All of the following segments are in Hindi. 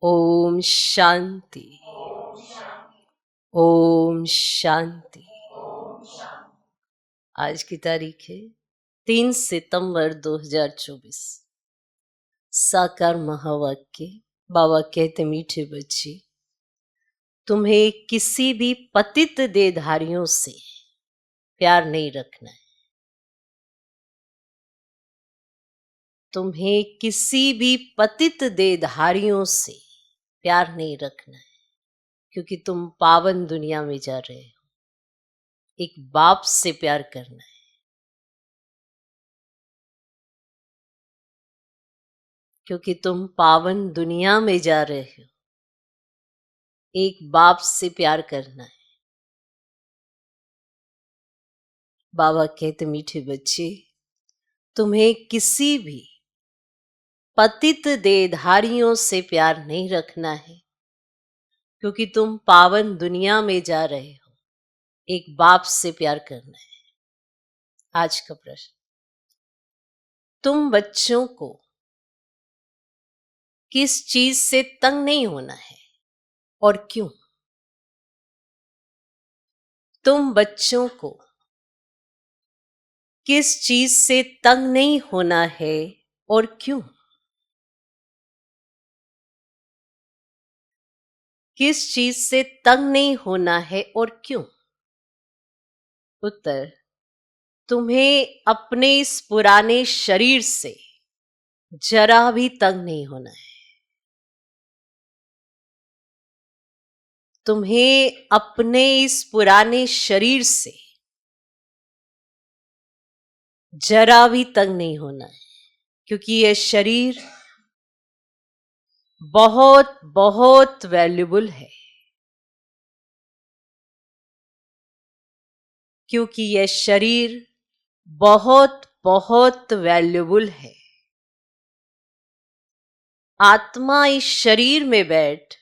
ओम शांति। ओम शांति। आज की तारीख है 3 सितंबर 2024। साकार महावाक्य। बाबा कहते मीठे बच्चे, तुम्हें किसी भी पतित देहधारियों से प्यार नहीं रखना है। तुम्हें किसी भी पतित देहधारियों से प्यार नहीं रखना है, क्योंकि तुम पावन दुनिया में जा रहे हो। एक बाप से प्यार करना है, क्योंकि तुम पावन दुनिया में जा रहे हो। एक बाप से प्यार करना है। बाबा कहते मीठे बच्चे, तुम्हें किसी भी पतित देहधारियों से प्यार नहीं रखना है, क्योंकि तुम पावन दुनिया में जा रहे हो। एक बाप से प्यार करना है। आज का प्रश्न, तुम बच्चों को किस चीज से तंग नहीं होना है और क्यों? तुम बच्चों को किस चीज से तंग नहीं होना है और क्यों? किस चीज से तंग नहीं होना है और क्यों? उत्तर, तुम्हें अपने इस पुराने शरीर से जरा भी तंग नहीं होना है। तुम्हें अपने इस पुराने शरीर से जरा भी तंग नहीं होना है, क्योंकि यह शरीर बहुत बहुत वैल्यूबल है। क्योंकि यह शरीर बहुत बहुत वैल्यूबल है। आत्मा इस शरीर में बैठ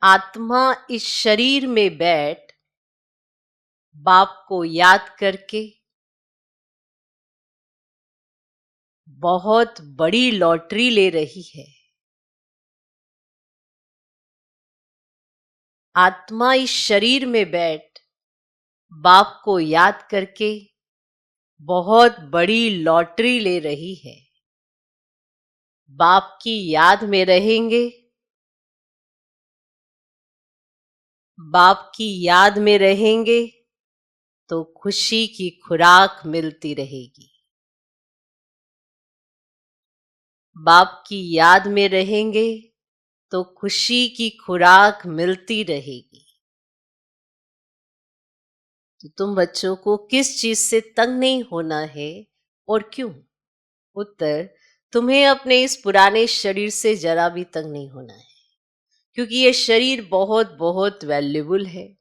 आत्मा इस शरीर में बैठ बाप को याद करके बहुत बड़ी लॉटरी ले रही है। आत्मा इस शरीर में बैठ बाप को याद करके बहुत बड़ी लॉटरी ले रही है। बाप की याद में रहेंगे, बाप की याद में रहेंगे तो खुशी की खुराक मिलती रहेगी। बाप की याद में रहेंगे तो खुशी की खुराक मिलती रहेगी। तो तुम बच्चों को किस चीज से तंग नहीं होना है और क्यों? उत्तर, तुम्हें अपने इस पुराने शरीर से जरा भी तंग नहीं होना है, क्योंकि यह शरीर बहुत बहुत वैल्यूबल है।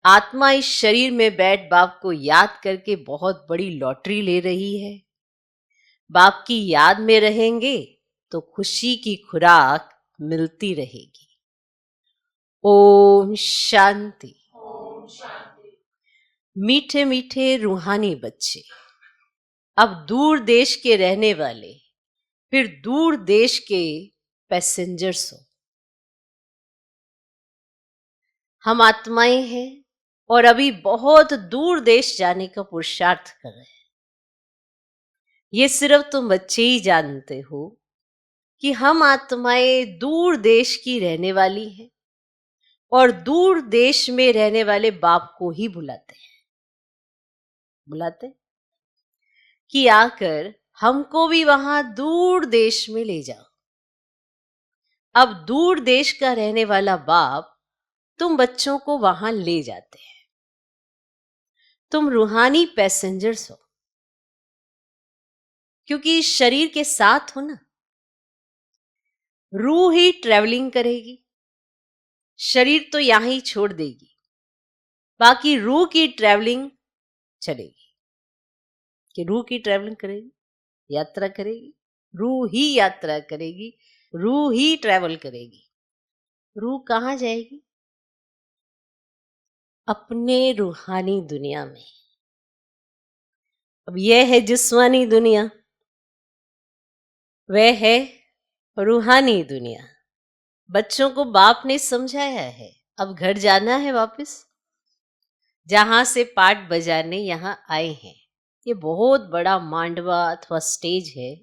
आत्मा इस शरीर में बैठ बाप को याद करके बहुत बड़ी लॉटरी ले रही है। बाप की याद में रहेंगे तो खुशी की खुराक मिलती रहेगी। ओम शांति। मीठे मीठे रूहानी बच्चे, अब दूर देश के रहने वाले, फिर दूर देश के पैसेंजर्स हो। हम आत्माएं हैं और अभी बहुत दूर देश जाने का पुरुषार्थ कर रहे हैं। ये सिर्फ तुम बच्चे ही जानते हो कि हम आत्माएं दूर देश की रहने वाली हैं और दूर देश में रहने वाले बाप को ही बुलाते कि आकर हमको भी वहां दूर देश में ले जाओ। अब दूर देश का रहने वाला बाप तुम बच्चों को वहां ले जाते हैं। तुम रूहानी पैसेंजर्स हो, क्योंकि इस शरीर के साथ हो ना। रूह ही ट्रेवलिंग करेगी, शरीर तो यहां ही छोड़ देगी, बाकी रूह की ट्रेवलिंग चलेगी। कि रूह की ट्रेवलिंग करेगी, यात्रा करेगी। रूह ही यात्रा करेगी, रूह ही ट्रेवल करेगी। रूह कहां जाएगी? अपने रूहानी दुनिया में। अब यह है जिस्मानी दुनिया। वह है रूहानी दुनिया। बच्चों को बाप ने समझाया है, अब घर जाना है वापस, जहां से पाठ बजाने यहाँ आए हैं। ये बहुत बड़ा मांडवा अथवा स्टेज है।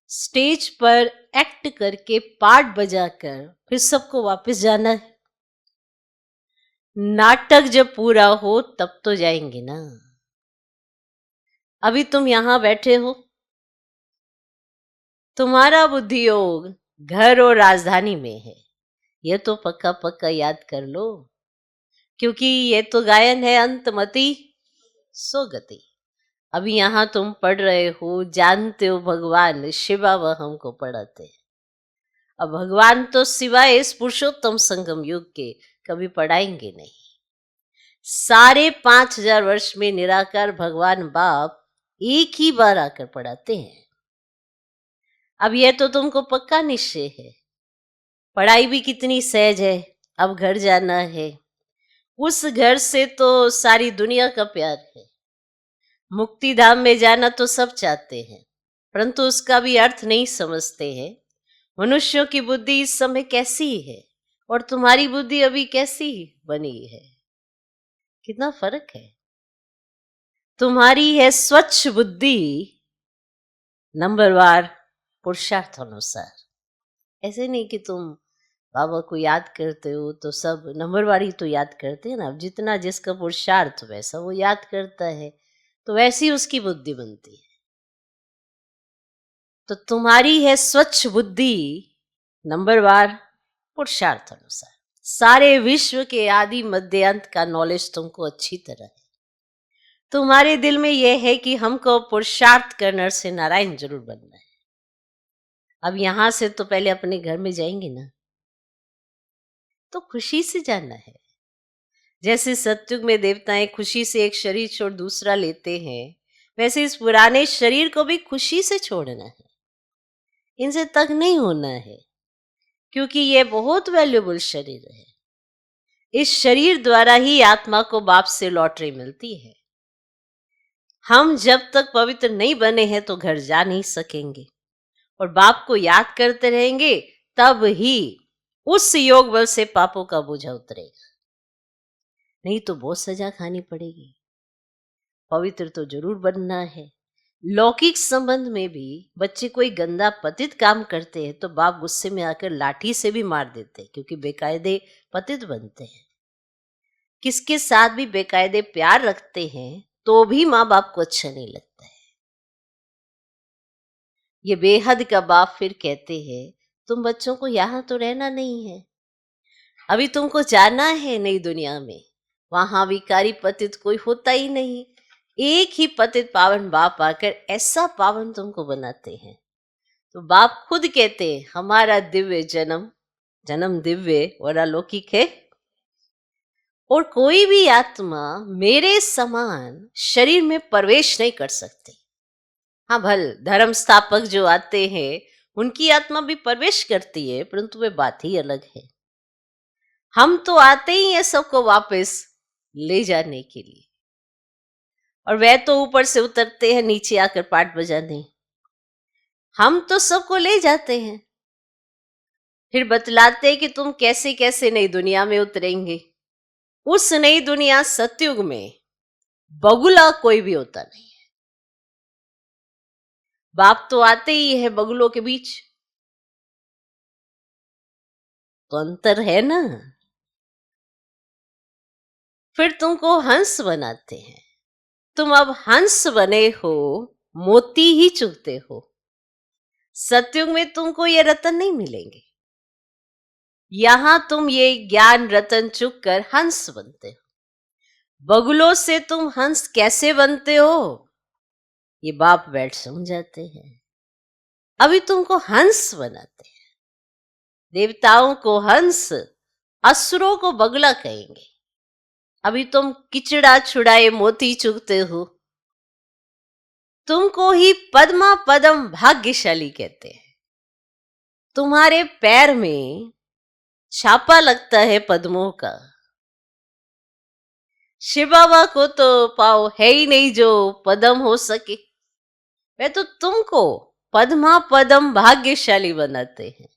स्टेज पर एक्ट करके पाठ बजाकर फिर सबको वापस जाना है। नाटक जब पूरा हो तब तो जाएंगे ना। अभी तुम यहां बैठे हो, तुम्हारा बुद्धि योग घर और राजधानी में है, ये तो पक्का पक्का याद कर लो, क्योंकि ये तो गायन है अंतमति सो गति। अभी यहां तुम पढ़ रहे हो, जानते हो भगवान शिवा वह हमको पढ़ाते हैं। अब भगवान तो सिवाय इस पुरुषोत्तम संगम युग के कभी पढ़ाएंगे नहीं। 5,500 वर्ष में निराकार भगवान बाप एक ही बार आकर पढ़ाते हैं। अब यह तो तुमको पक्का निश्चय है, पढ़ाई भी कितनी सहज है। अब घर जाना है, उस घर से तो सारी दुनिया का प्यार है। मुक्ति धाम में जाना तो सब चाहते हैं, परंतु उसका भी अर्थ नहीं समझते हैं। मनुष्यों की बुद्धि इस समय कैसी है और तुम्हारी बुद्धि अभी कैसी बनी है, कितना फर्क है। तुम्हारी है स्वच्छ बुद्धि, नंबरवार पुरुषार्थ अनुसार। ऐसे नहीं कि तुम बाबा को याद करते हो तो सब नंबरवारी तो याद करते हैं ना। अब जितना जिसका पुरुषार्थ वैसा वो याद करता है, तो वैसी उसकी बुद्धि बनती है। तो तुम्हारी है स्वच्छ बुद्धि, नंबरवार पुरुषार्थ अनुसार। सारे विश्व के आदि मध्य अंत का नॉलेज तुमको अच्छी तरह है। तुम्हारे दिल में यह है कि हमको पुरुषार्थ कर नर से नारायण जरूर बनना है। अब यहां से तो पहले अपने घर में जाएंगे ना, तो खुशी से जाना है। जैसे सतयुग में देवताएं खुशी से एक शरीर छोड़ दूसरा लेते हैं, वैसे इस पुराने शरीर को भी खुशी से छोड़ना है। इनसे तक नहीं होना है, क्योंकि ये बहुत वैल्यूएबल शरीर है। इस शरीर द्वारा ही आत्मा को बाप से लॉटरी मिलती है। हम जब तक पवित्र नहीं बने हैं तो घर जा नहीं सकेंगे, और बाप को याद करते रहेंगे, तब ही उस योग बल से पापों का बोझा उतरेगा। नहीं तो बहुत सजा खानी पड़ेगी। पवित्र तो जरूर बनना है। लौकिक संबंध में भी बच्चे कोई गंदा पतित काम करते हैं तो बाप गुस्से में आकर लाठी से भी मार देते हैं, क्योंकि बेकायदे पतित बनते हैं। किसके साथ भी बेकायदे प्यार रखते हैं तो भी माँ बाप को अच्छा नहीं लगता है। ये बेहद का बाप फिर कहते हैं, तुम बच्चों को यहां तो रहना नहीं है, अभी तुमको जाना है नई दुनिया में। वहां विकारी पतित कोई होता ही नहीं, एक ही पतित पावन बाप आकर ऐसा पावन तुमको बनाते हैं। तो बाप खुद कहते हैं, हमारा दिव्य जन्म, जन्म दिव्य और अलौकिक है, और कोई भी आत्मा मेरे समान शरीर में प्रवेश नहीं कर सकती। हाँ भल धर्म स्थापक जो आते हैं उनकी आत्मा भी प्रवेश करती है, परंतु वे बात ही अलग है। हम तो आते ही हैं सबको वापस ले जाने के लिए, और वह तो ऊपर से उतरते हैं नीचे आकर पाठ बजाने। हम तो सबको ले जाते हैं, फिर बतलाते हैं कि तुम कैसे कैसे नई दुनिया में उतरेंगे। उस नई दुनिया सतयुग में बगुला कोई भी होता नहीं है। बाप तो आते ही है बगुलों के बीच, तो अंतर है ना। फिर तुमको हंस बनाते हैं, तुम अब हंस बने हो, मोती ही चुगते हो। सतयुग में तुमको ये रतन नहीं मिलेंगे। यहां तुम ये ज्ञान रतन चुग कर हंस बनते हो। बगुलों से तुम हंस कैसे बनते हो, ये बाप बैठ समझाते हैं। अभी तुमको हंस बनाते हैं। देवताओं को हंस, असुरों को बगुला कहेंगे। अभी तुम किचड़ा छुड़ाए मोती चुगते हो। तुमको ही पद्मा पदम भाग्यशाली कहते हैं। तुम्हारे पैर में छापा लगता है पद्मों का। शिव बाबा को तो पाव है ही नहीं जो पदम हो सके। वह तो तुमको पद्मा पदम भाग्यशाली बनाते हैं।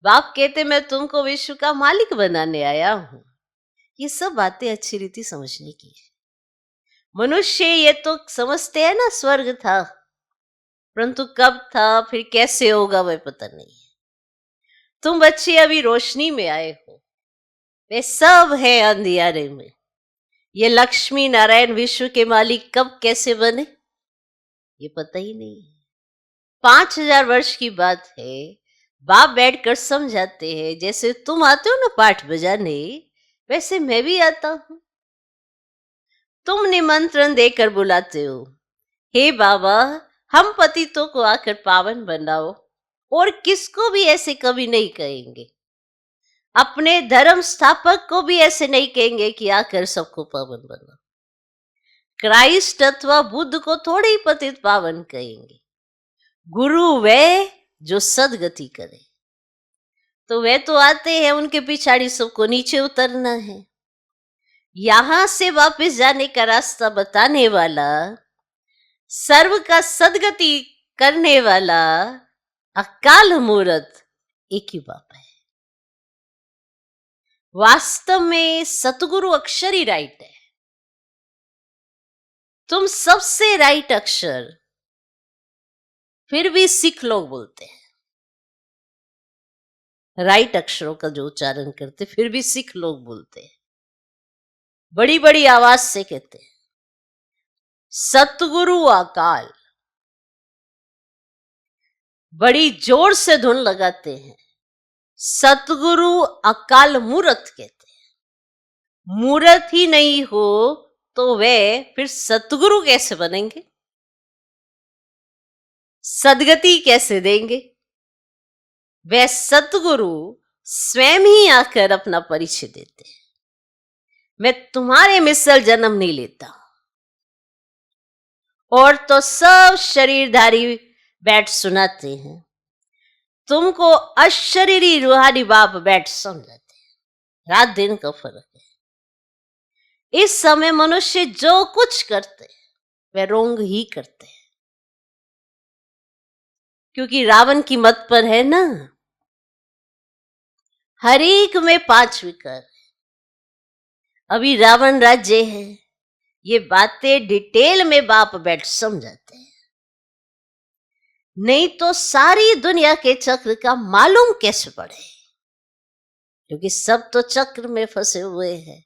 बाप कहते मैं तुमको विश्व का मालिक बनाने आया हूं। ये सब बातें अच्छी रीति समझने की है। मनुष्य ये तो समझते हैं ना स्वर्ग था, परंतु कब था फिर कैसे होगा वह पता नहीं है। तुम बच्चे अभी रोशनी में आए हो, वे सब है अंधियारे में। ये लक्ष्मी नारायण विश्व के मालिक कब कैसे बने ये पता ही नहीं है। 5000 वर्ष की बात है। बाप बैठकर समझाते हैं, जैसे तुम आते हो ना पाठ बजाने, वैसे मैं भी आता हूं। तुम निमंत्रण देकर बुलाते हो, हे बाबा हम पतितों को आकर पावन बनाओ, और किसको भी ऐसे कभी नहीं कहेंगे। अपने धर्म स्थापक को भी ऐसे नहीं कहेंगे कि आकर सबको पावन बनाओ। क्राइस्ट अथवा बुद्ध को थोड़े ही पतित पावन कहेंगे। गुरु वे जो सदगति करे। तो वे तो आते हैं, उनके पिछाड़ी सबको नीचे उतरना है। यहां से वापस जाने का रास्ता बताने वाला, सर्व का सदगति करने वाला अकाल मूर्त एक ही बाप है। वास्तव में सतगुरु अक्षर ही राइट है। तुम सबसे राइट अक्षर, फिर भी सिख लोग बोलते हैं राइट अक्षरों का जो उच्चारण करते, फिर भी सिख लोग बोलते हैं, बड़ी बड़ी आवाज से कहते हैं सतगुरु अकाल। बड़ी जोर से धुन लगाते हैं सतगुरु अकाल मूर्त कहते हैं। मूर्त ही नहीं हो तो वे फिर सतगुरु कैसे बनेंगे, सदगति कैसे देंगे। वे सतगुरु स्वयं ही आकर अपना परिचय देते हैं। मैं तुम्हारे मिसल जन्म नहीं लेता। और तो सब शरीरधारी बैठ सुनाते हैं, तुमको अशरीरी रूहानी बाप बैठ समझाते हैं। रात दिन का फर्क है। इस समय मनुष्य जो कुछ करते हैं वे रोंग ही करते हैं, क्योंकि रावण की मत पर है ना, हर एक में 5 विकार। अभी रावण राज्य है, ये बातें डिटेल में बाप बैठ समझाते हैं। नहीं तो सारी दुनिया के चक्र का मालूम कैसे पड़े, क्योंकि सब तो चक्र में फंसे हुए हैं।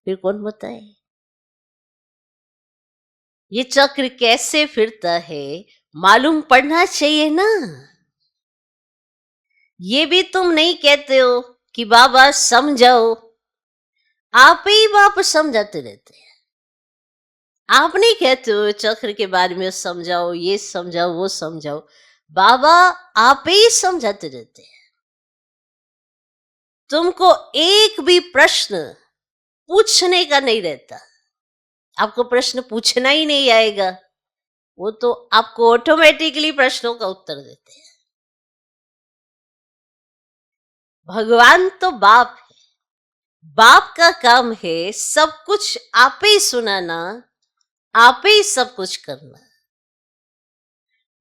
फिर कौन बताए ये चक्र कैसे फिरता है, मालूम पड़ना चाहिए ना। ये भी तुम नहीं कहते हो कि बाबा समझाओ, आप ही बाप समझाते रहते हैं। आप नहीं कहते हो चक्र के बारे में समझाओ, ये समझाओ, वो समझाओ। बाबा आप ही समझाते रहते हैं। तुमको एक भी प्रश्न पूछने का नहीं रहता। आपको प्रश्न पूछना ही नहीं आएगा, वो तो आपको ऑटोमेटिकली प्रश्नों का उत्तर देते हैं। भगवान तो बाप है, बाप का काम है सब कुछ आप ही सुनाना, आप ही सब कुछ करना।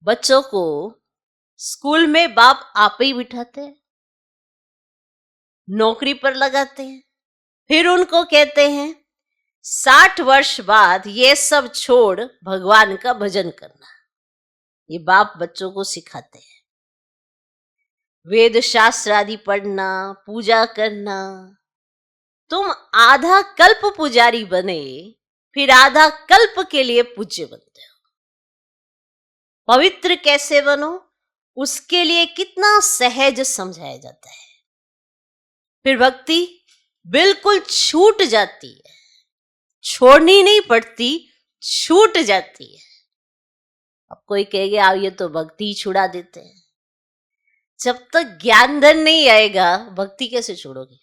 बच्चों को स्कूल में बाप आप ही बिठाते हैं, नौकरी पर लगाते हैं, फिर उनको कहते हैं 60 वर्ष बाद ये सब छोड़ भगवान का भजन करना। ये बाप बच्चों को सिखाते हैं। वेद शास्त्र आदि पढ़ना, पूजा करना। तुम आधा कल्प पुजारी बने, फिर आधा कल्प के लिए पूज्य बनते हो। पवित्र कैसे बनो, उसके लिए कितना सहज समझाया जाता है। फिर भक्ति बिल्कुल छूट जाती है, छोड़नी नहीं पड़ती, छूट जाती है। अब कोई कहेगा आप ये तो भक्ति छुड़ा देते हैं। जब तक ज्ञान धन नहीं आएगा भक्ति कैसे छोड़ोगे।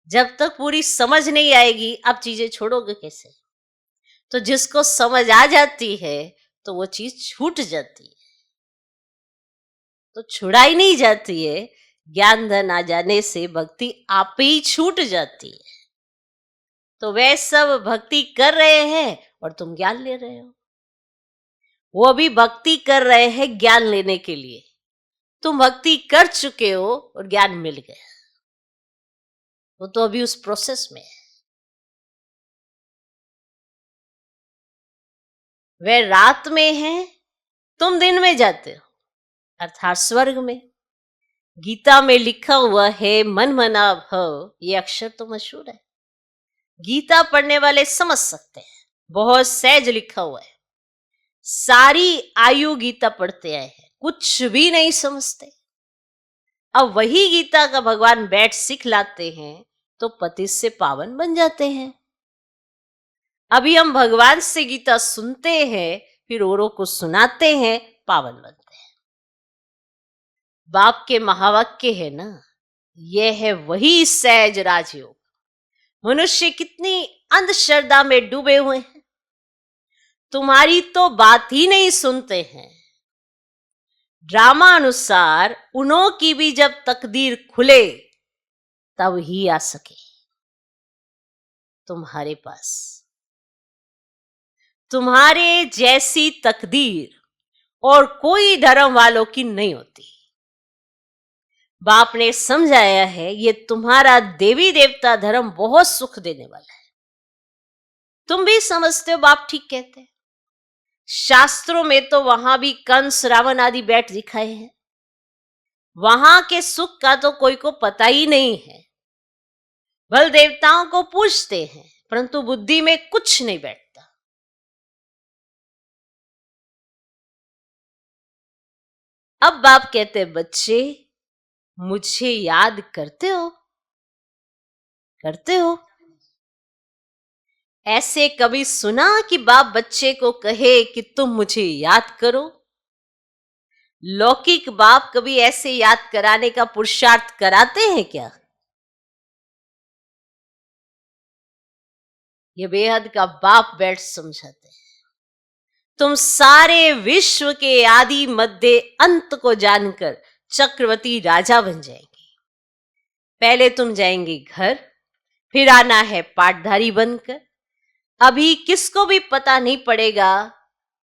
जब तक पूरी समझ नहीं आएगी आप चीजें छोड़ोगे कैसे। तो जिसको समझ आ जाती है तो वो चीज छूट जाती है, तो छुड़ाई नहीं जाती है। ज्ञान धन आ जाने से भक्ति आप ही छूट जाती है। तो वे सब भक्ति कर रहे हैं और तुम ज्ञान ले रहे हो। वो अभी भक्ति कर रहे हैं ज्ञान लेने के लिए। तुम भक्ति कर चुके हो और ज्ञान मिल गया, वो तो अभी उस प्रोसेस में है। वे रात में है, तुम दिन में जाते हो, अर्थात स्वर्ग में। गीता में लिखा हुआ है मन मना भव, ये अक्षर तो मशहूर है, गीता पढ़ने वाले समझ सकते हैं, बहुत सहज लिखा हुआ है। सारी आयु गीता पढ़ते आए हैं, कुछ भी नहीं समझते। अब वही गीता का भगवान बैठ सीख लाते हैं तो पति से पावन बन जाते हैं। अभी हम भगवान से गीता सुनते हैं, फिर औरों को सुनाते हैं, पावन बनते हैं। बाप के महावाक्य है ना, यह है वही सहज राजयोग। मनुष्य कितनी अंधश्रद्धा में डूबे हुए हैं, तुम्हारी तो बात ही नहीं सुनते हैं। ड्रामा अनुसार उन्हों की भी जब तकदीर खुले तब ही आ सके तुम्हारे पास। तुम्हारे जैसी तकदीर और कोई धर्म वालों की नहीं होती। बाप ने समझाया है, ये तुम्हारा देवी देवता धर्म बहुत सुख देने वाला है। तुम भी समझते हो बाप ठीक कहते हैं। शास्त्रों में तो वहां भी कंस रावण आदि बैठ दिखाए हैं। वहां के सुख का तो कोई को पता ही नहीं है। बल देवताओं को पूजते हैं, परंतु बुद्धि में कुछ नहीं बैठता। अब बाप कहते हैं, बच्चे मुझे याद करते हो? करते हो? ऐसे कभी सुना कि बाप बच्चे को कहे कि तुम मुझे याद करो? लौकिक बाप कभी ऐसे याद कराने का पुरुषार्थ कराते हैं क्या? ये बेहद का बाप बैठ समझाते हैं। तुम सारे विश्व के आदि मध्य अंत को जानकर चक्रवर्ती राजा बन जाएंगे। पहले तुम जाएंगे घर, फिर आना है पाटधारी बनकर। अभी किसको भी पता नहीं पड़ेगा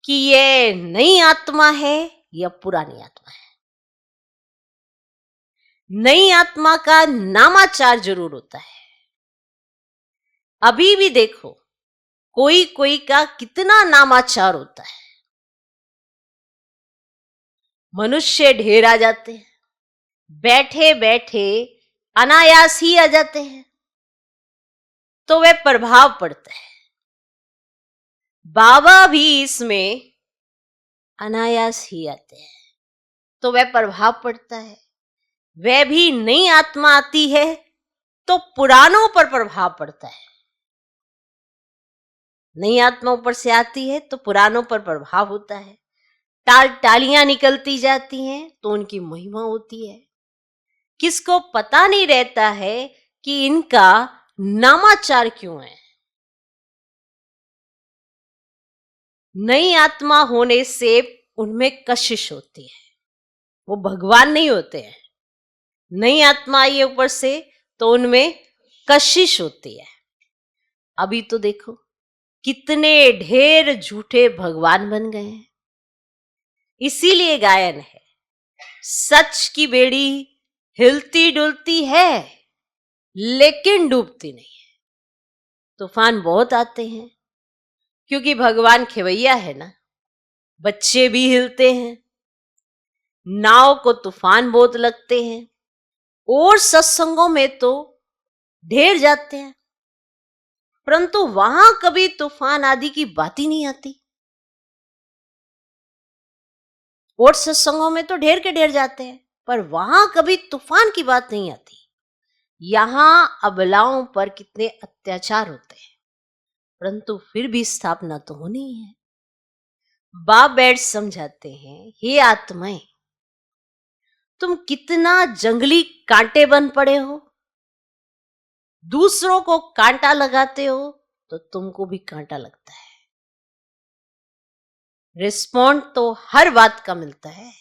कि ये नई आत्मा है या पुरानी आत्मा है। नई आत्मा का नामाचार जरूर होता है। अभी भी देखो, कोई कोई का कितना नामाचार होता है। मनुष्य ढेर आ जाते हैं, बैठे बैठे अनायास ही आ जाते हैं, तो वह प्रभाव पड़ता है। बाबा भी इसमें अनायास ही आते हैं, तो वह प्रभाव पड़ता है। वह भी नई आत्मा आती है तो पुरानों पर प्रभाव पड़ता है। नई आत्मा ऊपर से आती है तो पुरानों पर प्रभाव होता है। टालियां निकलती जाती हैं तो उनकी महिमा होती है। किसको पता नहीं रहता है कि इनका नामाचार क्यों है। नई आत्मा होने से उनमें कशिश होती है, वो भगवान नहीं होते हैं। नई आत्मा आई है ऊपर से तो उनमें कशिश होती है। अभी तो देखो कितने ढेर झूठे भगवान बन गए हैं। इसीलिए गायन है, सच की बेड़ी हिलती डुलती है लेकिन डूबती नहीं है। तूफान बहुत आते हैं क्योंकि भगवान खेवैया है ना। बच्चे भी हिलते हैं, नाव को तूफान बहुत लगते हैं, और सत्संगों में तो ढेर जाते हैं, परंतु वहां कभी तूफान आदि की बात ही नहीं आती। और सत्संगों में तो ढेर के ढेर जाते हैं, पर वहां कभी तूफान की बात नहीं आती। यहां अबलाओं पर कितने अत्याचार होते हैं, परंतु फिर भी स्थापना तो होनी ही है। बाप बैठ समझाते हैं, हे आत्माएं, तुम कितना जंगली कांटे बन पड़े हो। दूसरों को कांटा लगाते हो तो तुमको भी कांटा लगता है। रिस्पॉन्ड तो हर बात का मिलता है।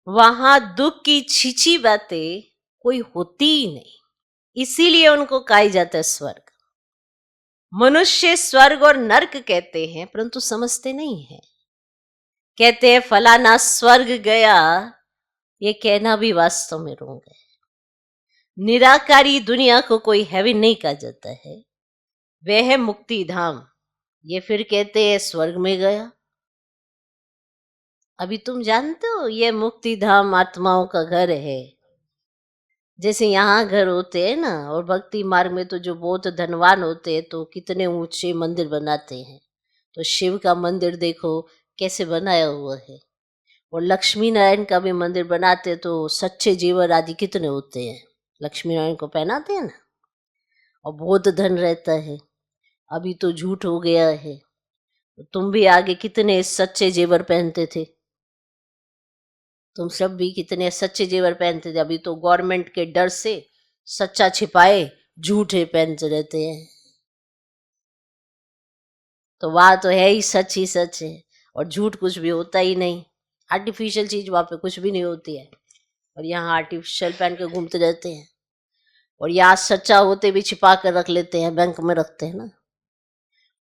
वहां दुख की छीछी बातें कोई होती ही नहीं, इसीलिए उनको कहा जाता है स्वर्ग। मनुष्य स्वर्ग और नर्क कहते हैं परंतु समझते नहीं है। कहते हैं फलाना स्वर्ग गया, ये कहना भी वास्तव में रोंग है। निराकारी दुनिया को कोई हेवन नहीं कहा जाता है, वह है मुक्ति धाम। ये फिर कहते हैं स्वर्ग में गया। अभी तुम जानते हो ये मुक्ति धाम आत्माओं का घर है। जैसे यहाँ घर होते हैं ना, और भक्ति मार्ग में तो जो बहुत धनवान होते हैं तो कितने ऊंचे मंदिर बनाते हैं। तो शिव का मंदिर देखो कैसे बनाया हुआ है, और लक्ष्मी नारायण का भी मंदिर बनाते तो सच्चे जेवर आदि कितने होते हैं, लक्ष्मी नारायण को पहनाते हैं ना, और बहुत धन रहता है। अभी तो झूठ हो गया है। तुम भी आगे कितने सच्चे जेवर पहनते थे, तुम सब भी कितने सच्चे जेवर पहनते थे। अभी तो गवर्नमेंट के डर से सच्चा छिपाए झूठे पहनते रहते हैं। तो वहां तो है ही सच ही सच है, और झूठ कुछ भी होता ही नहीं। आर्टिफिशियल चीज वहां पे कुछ भी नहीं होती है, और यहाँ आर्टिफिशियल पहन के घूमते रहते हैं। और यहाँ सच्चा होते भी छिपा कर रख लेते हैं, बैंक में रखते हैं ना,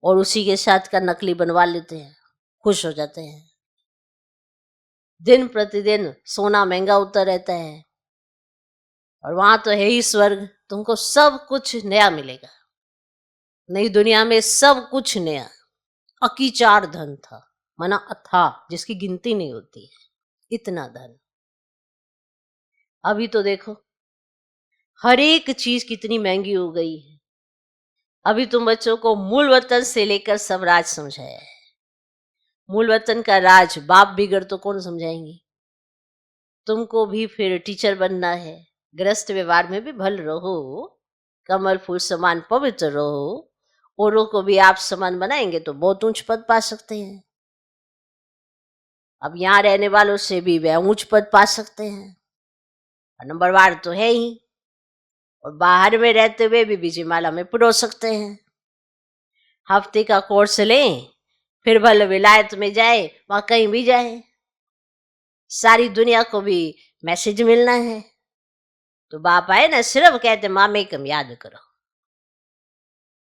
और उसी के साथ का नकली बनवा लेते हैं, खुश हो जाते हैं। दिन प्रतिदिन सोना महंगा होता रहता है, और वहां तो है ही स्वर्ग, तुमको सब कुछ नया मिलेगा। नई दुनिया में सब कुछ नया। अकीचार धन था, माना अथा, जिसकी गिनती नहीं होती है, इतना धन। अभी तो देखो हर एक चीज कितनी महंगी हो गई है। अभी तुम बच्चों को मूल वतन से लेकर सब राज समझाया है। मूल वतन का राज बाप बिगड़ तो कौन समझाएंगे। तुमको भी फिर टीचर बनना है, गृहस्थ व्यवहार में भी भल रहो, कमल फूल समान पवित्र रहो। औरों को भी आप समान बनाएंगे तो बहुत ऊंच पद पा सकते हैं। अब यहाँ रहने वालों से भी वह ऊंच पद पा सकते हैं, नंबरवार तो है ही। और बाहर में रहते हुए भी बीजीमाला में पुरो सकते हैं। हफ्ते का कोर्स लें, फिर भले विलायत में जाए, वहां कहीं भी जाए, सारी दुनिया को भी मैसेज मिलना है। तो बाप आए ना, सिर्फ कहते मामे कम याद करो।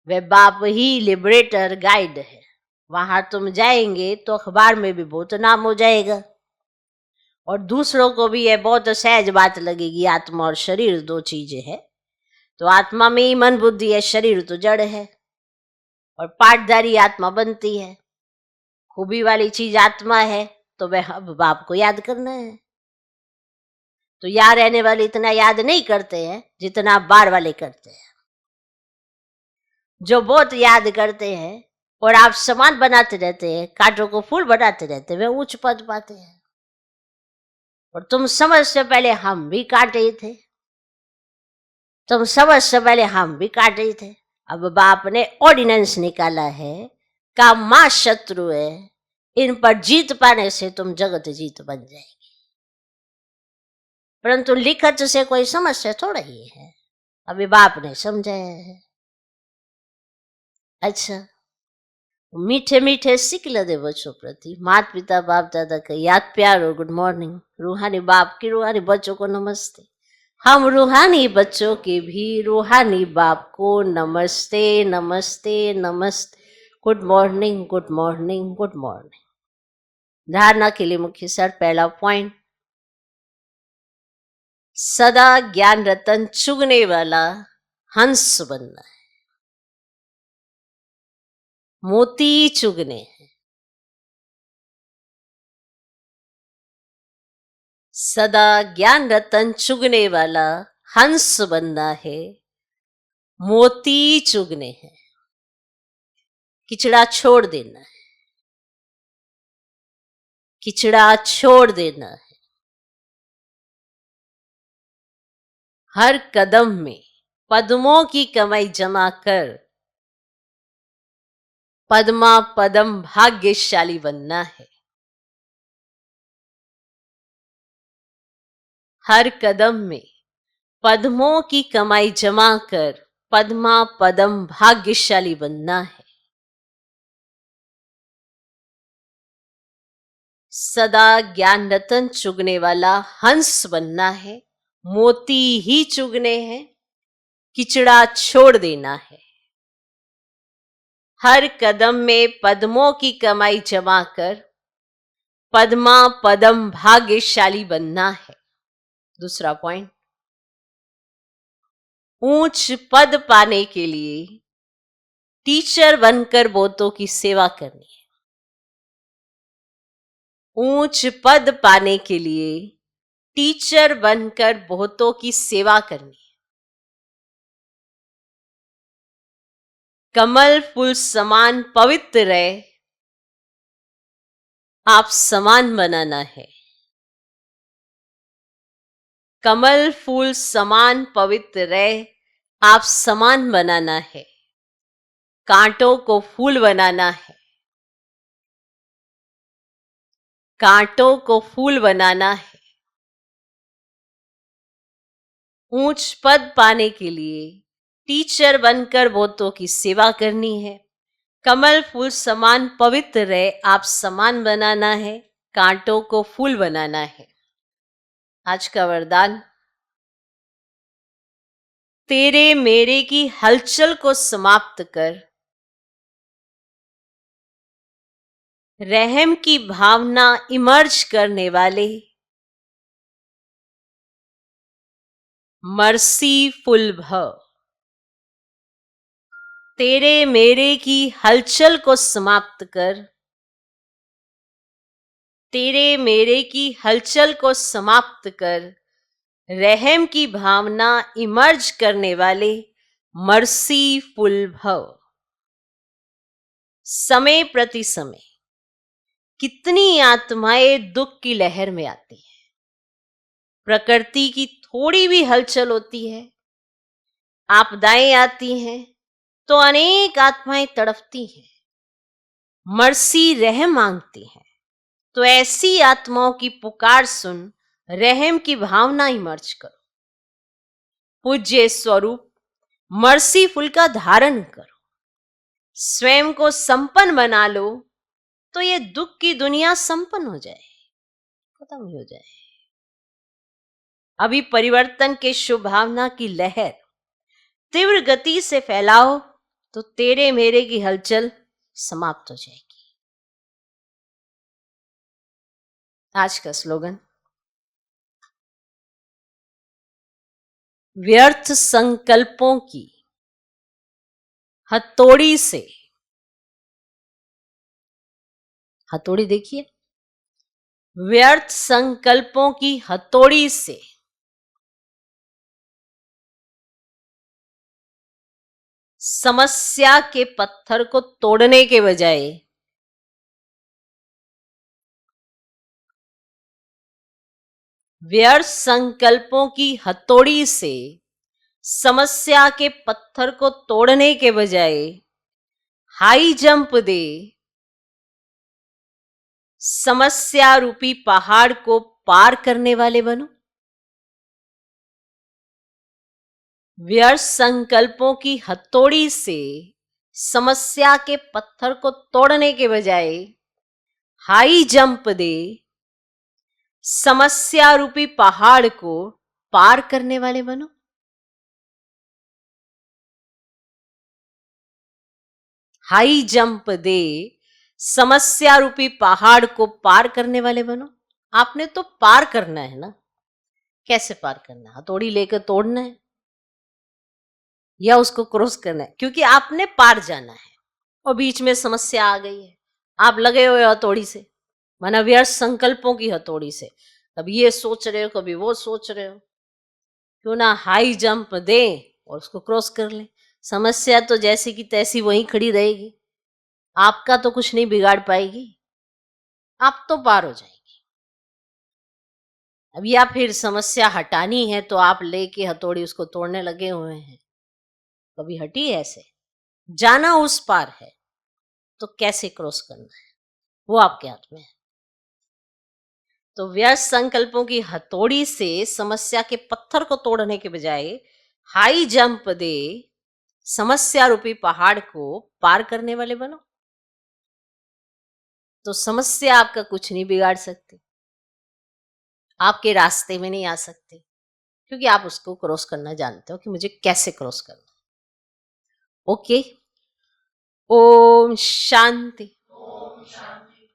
वे बाप ही लिबरेटर गाइड है। वहां तुम जाएंगे तो अखबार में भी बहुत नाम हो जाएगा, और दूसरों को भी यह बहुत सहज बात लगेगी। आत्मा और शरीर दो चीजें है, तो आत्मा में ही मन बुद्धि है, शरीर तो जड़ है, और पाठदारी आत्मा बनती है। खूबी वाली चीज आत्मा है, तो वह अब बाप को याद करना है। तो यहाँ रहने वाले इतना याद नहीं करते हैं जितना बाहर वाले करते हैं। जो बहुत याद करते हैं और आप समान बनाते रहते हैं, कांटों को फूल बनाते रहते हैं, वे उच्च पद पाते हैं। और तुम समझ से पहले हम भी काटे थे, तुम समझ से पहले हम भी काटे थे। अब बाप ने ऑर्डिनेंस निकाला है, काम मां शत्रु है, इन पर जीत पाने से तुम जगत जीत बन जाएगी। परंतु लिखत से कोई समस्या थोड़ा ही है, अभी बाप ने समझाया है। अच्छा, मीठे मीठे सिकल दे बच्चों प्रति माता पिता बाप दादा का याद प्यार और गुड मॉर्निंग। रूहानी बाप की रूहानी बच्चों को नमस्ते। हम रूहानी बच्चों के भी रूहानी बाप को नमस्ते नमस्ते नमस्ते। Good morning good morning good morning. धारणा के लिए मुख्य सर, पहला पॉइंट, सदा ज्ञान रतन चुगने वाला हंस बनना है, मोती चुगने हैं। सदा ज्ञान रतन चुगने वाला हंस बनना है, मोती चुगने हैं। किचड़ा छोड़ देना है, किचड़ा छोड़ देना है। हर कदम में पद्मों की कमाई जमा कर पद्मा पदम भाग्यशाली बनना है। हर कदम में पद्मों की कमाई जमा कर पद्मा पदम भाग्यशाली बनना है। सदा ज्ञान रतन चुगने वाला हंस बनना है, मोती ही चुगने हैं, किचड़ा छोड़ देना है। हर कदम में पद्मों की कमाई जमा कर पद्मा पदम भाग्यशाली बनना है। दूसरा पॉइंट, ऊंच पद पाने के लिए टीचर बनकर बहुतों की सेवा करनी है। ऊंच पद पाने के लिए टीचर बनकर बहुतों की सेवा करनी है। कमल फूल समान पवित्र रहे, आप समान बनाना है। कमल फूल समान पवित्र रहे, आप समान बनाना है। कांटों को फूल बनाना है। कांटों को फूल बनाना है। ऊंच पद पाने के लिए टीचर बनकर बहुतों की सेवा करनी है। कमल फूल समान पवित्र रहे, आप समान बनाना है। कांटों को फूल बनाना है। आज का वरदान, तेरे मेरे की हलचल को समाप्त कर रहम की भावना इमर्ज करने वाले मर्सीफुल भव। तेरे मेरे की हलचल को समाप्त कर तेरे मेरे की हलचल को समाप्त कर रहम की भावना इमर्ज करने वाले मर्सीफुल भव। समय प्रति समय कितनी आत्माएं दुख की लहर में आती है। प्रकृति की थोड़ी भी हलचल होती है, आपदाएं आती हैं, तो अनेक आत्माएं तड़पती हैं, मर्सी रहम मांगती हैं। तो ऐसी आत्माओं की पुकार सुन रहम की भावना इमर्ज करो। पूज्य स्वरूप मर्सीफुल का धारण करो। स्वयं को संपन्न बना लो, तो ये दुख की दुनिया संपन्न हो जाए, खत्म हो जाए। अभी परिवर्तन के शुभ भावना की लहर तीव्र गति से फैलाओ, तो तेरे मेरे की हलचल समाप्त हो जाएगी। आज का स्लोगन, व्यर्थ संकल्पों की हथौड़ी से, हथौड़ी देखिए, व्यर्थ संकल्पों की हथौड़ी से समस्या के पत्थर को तोड़ने के बजाय व्यर्थ संकल्पों की हथौड़ी से समस्या के पत्थर को तोड़ने के बजाय हाई जंप दे समस्या रूपी पहाड़ को पार करने वाले बनो। व्यर्थ संकल्पों की हथौड़ी से समस्या के पत्थर को तोड़ने के बजाय हाई जंप दे समस्या रूपी पहाड़ को पार करने वाले बनो। हाई जंप दे समस्या रूपी पहाड़ को पार करने वाले बनो। आपने तो पार करना है ना, कैसे पार करना है? हथौड़ी लेकर तोड़ना है या उसको क्रॉस करना है? क्योंकि आपने पार जाना है और बीच में समस्या आ गई है, आप लगे हुए हथौड़ी से, माना व्यर्थ संकल्पों की हथौड़ी से। कभी ये सोच रहे हो, कभी वो सोच रहे हो, क्यों ना हाई जंप दे और उसको क्रॉस कर ले। समस्या तो जैसी की तैसी वहीं खड़ी रहेगी, आपका तो कुछ नहीं बिगाड़ पाएगी, आप तो पार हो जाएंगे। अब या फिर समस्या हटानी है तो आप लेके हथौड़ी उसको तोड़ने लगे हुए हैं, कभी हटी है? ऐसे जाना उस पार है, तो कैसे क्रॉस करना है वो आपके हाथ में है। तो व्यर्थ संकल्पों की हथौड़ी से समस्या के पत्थर को तोड़ने के बजाय हाई जंप दे समस्या रूपी पहाड़ को पार करने वाले बनो। तो समस्या आपका कुछ नहीं बिगाड़ सकती, आपके रास्ते में नहीं आ सकती, क्योंकि आप उसको क्रॉस करना जानते हो कि मुझे कैसे क्रॉस करना है। ओके ओम शांति।